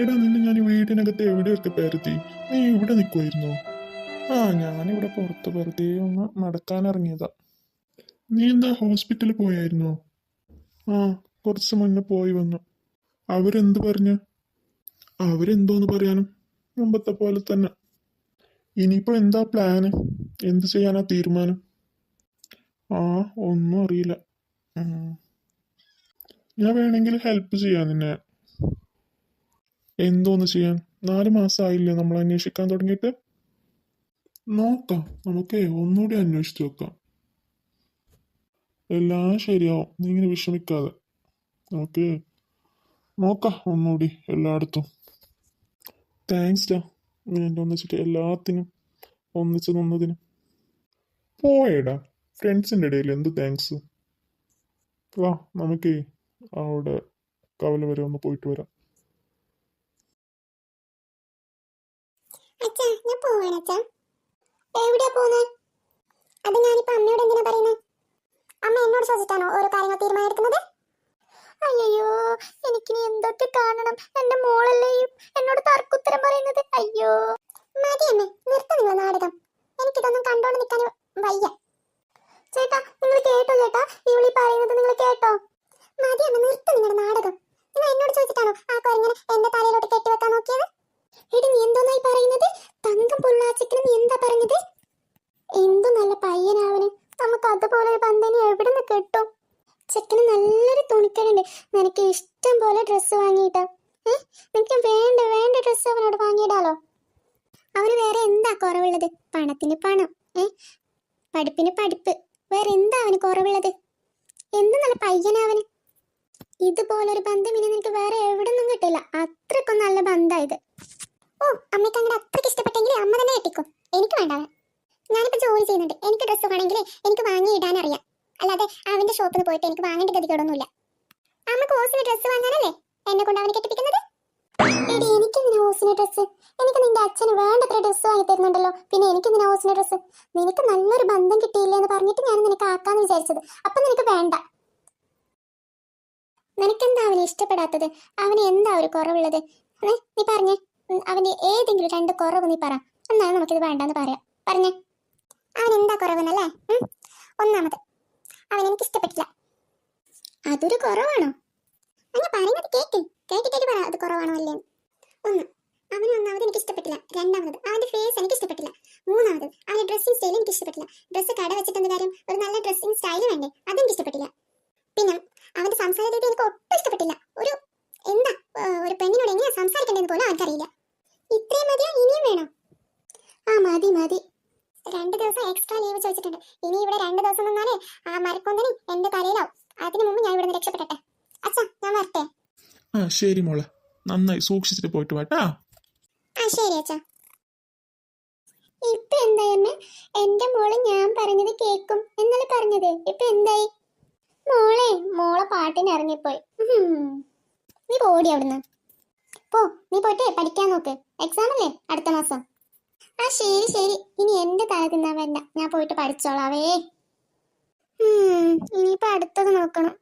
എടാ നിന്നെ ഞാൻ വീടിനകത്ത് എവിടെയൊക്കെ പരത്തി, നീ ഇവിടെ നിൽക്കുമായിരുന്നോ? ഞാനിവിടെ പുറത്ത് വെറുതെ ഒന്ന് നടക്കാനിറങ്ങിയതാ. നീ എന്താ ഹോസ്പിറ്റലിൽ പോയായിരുന്നോ? ആ, കുറച്ച് മുന്നേ പോയി വന്നു. അവരെന്ത് പറഞ്ഞു? അവരെന്തോന്ന് പറയാനും, മുമ്പത്തെ പോലെ തന്നെ. ഇനിയിപ്പോ എന്താ പ്ലാന്? എന്ത് ചെയ്യാനാ തീരുമാനം? ആ, ഒന്നും അറിയില്ല. ഉം. ഞാൻ വേണമെങ്കിൽ ഹെൽപ്പ് ചെയ്യാം നിന്നെ. എന്തോന്ന് ചെയ്യാൻ? 4 മാസമായില്ലേ നമ്മൾ അന്വേഷിക്കാൻ തുടങ്ങിയിട്ട്? നോക്കാം, നമുക്ക് ഒന്നുകൂടി അന്വേഷിച്ച് നോക്കാം. എല്ലാം ശരിയാവും, നീ ഇങ്ങനെ വിഷമിക്കാതെ. ഓക്കെ, നോക്കാം ഒന്നുകൂടി എല്ലായിടത്തും. താങ്ക്സ് ഡാ, നീ എൻ്റെ ഒന്നിച്ചിട്ട് എല്ലാത്തിനും ഒന്നിച്ച് നിന്നതിന്. പോയേടാ, ഫ്രണ്ട്സിൻ്റെ ഇടയിൽ എന്ത് താങ്ക്സ്. വാ, നമുക്കേ അവിടെ കവല വരെ ഒന്ന് പോയിട്ട് വരാം. അച്ഛാ, ഞാൻ പോവാണ് അച്ഛാ. എവിടെയാ പോകുന്നത്? അത് ഞാനിപ്പോ അമ്മയോട് എന്തിനാ പറയുന്നത്? അമ്മ എന്നോട് ചോദിച്ചിട്ടാണോ ഓരോ കാര്യങ്ങൾ തീരുമാനം എടുക്കുന്നത്? അയ്യോ, എനിക്കിനി എന്തൊക്കെ കാണണം? എന്റെ മോളല്ലേ എന്നോട് തർക്കുത്തരം പറയുന്നത്. അയ്യോ, മതി അമ്മേ, നിർത്ത നിങ്ങൾ നാടകം. എനിക്കിതൊന്നും കണ്ടോണ്ട് നിൽക്കാൻ വയ്യ. ചേട്ടാ, നിങ്ങൾ കേട്ടോ? ചേട്ടാ, ഇവളി പറയുന്നത് നിങ്ങൾ കേട്ടോ? മതി അമ്മ, നിർത്ത നിങ്ങളുടെ നാടകം. നിങ്ങൾ എന്നോട് ചോദിച്ചിട്ടാണോ ആ കൊരങ്ങനെ എന്റെ തലയിലോട്ട് കെട്ടിവെക്കാൻ നോക്കിയത്? എടി, നീ എന്തോന്നായി പറയുന്നത്? തങ്കം പൊള്ളാച്ചക്കിന് നീ എന്താ പറഞ്ഞത്? എന്തു നല്ല പയ്യനാവന്, നമുക്ക് അതുപോലെ ഒരു ബന്ധനി എവിടെ നിന്ന് കിട്ടും? ചെക്കന് നല്ലൊരു തുണിക്കടുണ്ട്, നിനക്ക് ഇഷ്ടം പോലെ ഡ്രസ്സ് വാങ്ങിയിട്ടാ. നിനക്ക് വേണ്ട വേണ്ട ഡ്രസ്സ് അവനോട് വാങ്ങിയിടാലോ. അവന് വേറെ എന്താ കുറവുള്ളത്? പണത്തിന് പണം, പഠിപ്പിന് പഠിപ്പ്, വേറെ എന്താ അവന് കുറവുള്ളത്? എന്ത് നല്ല പയ്യനാവന്. ഇതുപോലൊരു ബന്ധം ഇനി നിനക്ക് വേറെ എവിടെ നിന്നും കിട്ടില്ല. അത്രക്കും നല്ല ബന്ധമായത്. ഓ, അമ്മയ്ക്ക് അങ്ങനെ അത്രയ്ക്ക് ഇഷ്ടപ്പെട്ടെങ്കിൽ അമ്മ തന്നെ കെട്ടിക്കോ. എനിക്ക് വേണ്ട. ഞാനിപ്പോ ജോലി ചെയ്യുന്നുണ്ട്, എനിക്ക് ഡ്രസ്സ് വേണമെങ്കിൽ എനിക്ക് വാങ്ങി ഇടാൻ അറിയാം. അല്ലാതെ അവന്റെ ഷോപ്പിൽ നിന്ന് പോയിട്ട് എനിക്ക് വാങ്ങേണ്ട ഗതികേടൊന്നുമില്ല. അമ്മ കോഴ്സിന് ഡ്രസ്സ് വാങ്ങാനല്ലേ എന്നെ കൊണ്ട് അവനെ കെട്ടിപ്പിക്കുന്നത്? എടി, എനിക്കെന്തിനാ ഹോസിന് ഡ്രസ്സ്? എനിക്ക് നിന്റെ അച്ഛന് വേണ്ടത്ര ഡ്രസ്സ് വാങ്ങി തരുന്നുണ്ടല്ലോ, പിന്നെ എനിക്കെന്തിനാ ഹോസിന് ഡ്രസ്സ്? നിനക്ക് നല്ലൊരു ബന്ധം കിട്ടിയില്ലേ എന്ന് പറഞ്ഞിട്ട് ഞാൻ നിനക്ക് ആക്കാന്ന് വിചാരിച്ചത്. അപ്പൊ നിനക്ക് വേണ്ട. നിനക്കെന്താ അവനെ ഇഷ്ടപ്പെടാത്തത്? അവന് എന്താ ഒരു കുറവുള്ളത്? നീ പറഞ്ഞേ, അവന്റെ ഏതെങ്കിലും 2 കുറവ് നീ പറ, എന്നാണ് നമുക്കിത് വേണ്ടെന്ന് പറയാം. പറഞ്ഞേ, അവൻ എന്താ കുറവെന്നല്ലേ? ഒന്നാമത്, അവൻ എനിക്ക് ഇഷ്ടപ്പെട്ടില്ല. അതൊരു കുറവാണോ? അങ്ങനെ പറയുന്നത് കേട്ടിട്ട് പറ അത് കുറവാണോ അല്ലേ. ഒന്നാമത് എനിക്ക് ഇഷ്ടപ്പെട്ടില്ല. രണ്ടാമത്, അവന്റെ ഫേസ് എനിക്ക് ഇഷ്ടപ്പെട്ടില്ല. മൂന്നാമത്, അവന്റെ ഡ്രസ്സിംഗ് സ്റ്റൈൽ എനിക്ക് ഇഷ്ടപ്പെട്ടില്ല. ഡ്രസ്സ് കട വെച്ചിട്ടെന്ത് കാര്യം? ഒരു നല്ല ഡ്രസ്സിംഗ് സ്റ്റൈൽ വേണ്ടേ? അതെനിക്ക് ഇഷ്ടപ്പെട്ടില്ല. പിന്നെ അവന്റെ സംസാര രീതി എനിക്ക് ഒട്ടും ഇഷ്ടപ്പെട്ടില്ല. ഒരു പെണ്ണിനോട് എങ്ങനെയാ സംസാരിക്കേണ്ടതെന്ന് പോലും അവർക്കറിയില്ല. ഇത്രയും മതിയോ? ഇനിയും വേണോ? മതി. 2 ദിവസം എക്സ്ട്രാ ലീവ് ചോദിച്ചിട്ടുണ്ട്. ഇനി ഇവിടെ 2 ദിവസം നിന്നാലേ ആ മരക്കൊന്തനി എന്റെ തലയിലാവും. അതിനു മുമ്പ് ഞാൻ ഇവിടെ രക്ഷപ്പെട്ടെ. അച്ഛാ, ഞാൻ വരട്ടെ? ശരി മോളെ, നന്നായി സൂക്ഷിച്ചിട്ട് പോയിട്ട് വാട്ടാ. ശരി അച്ഛാ. ഇപ്പൊ എന്തായി അമ്മ? എന്റെ മോള് ഞാൻ പറഞ്ഞത് കേക്കും എന്നല്ലേ പറഞ്ഞത്? ഇപ്പൊ എന്തായി? മോളെ പാട്ടിന് ഇറങ്ങിപ്പോയി. നീ പോടി അവിടുന്ന്. നീ പോയിട്ട് പഠിക്കാൻ നോക്ക്. എക്സാം അല്ലേ അടുത്ത മാസം. ശരി. ഇനി എന്റെ തല തിന്നാൻ വേണ്ട, ഞാൻ പോയിട്ട് പഠിച്ചോളാവേ. ഇനിയിപ്പോ അടുത്തത് നോക്കണം.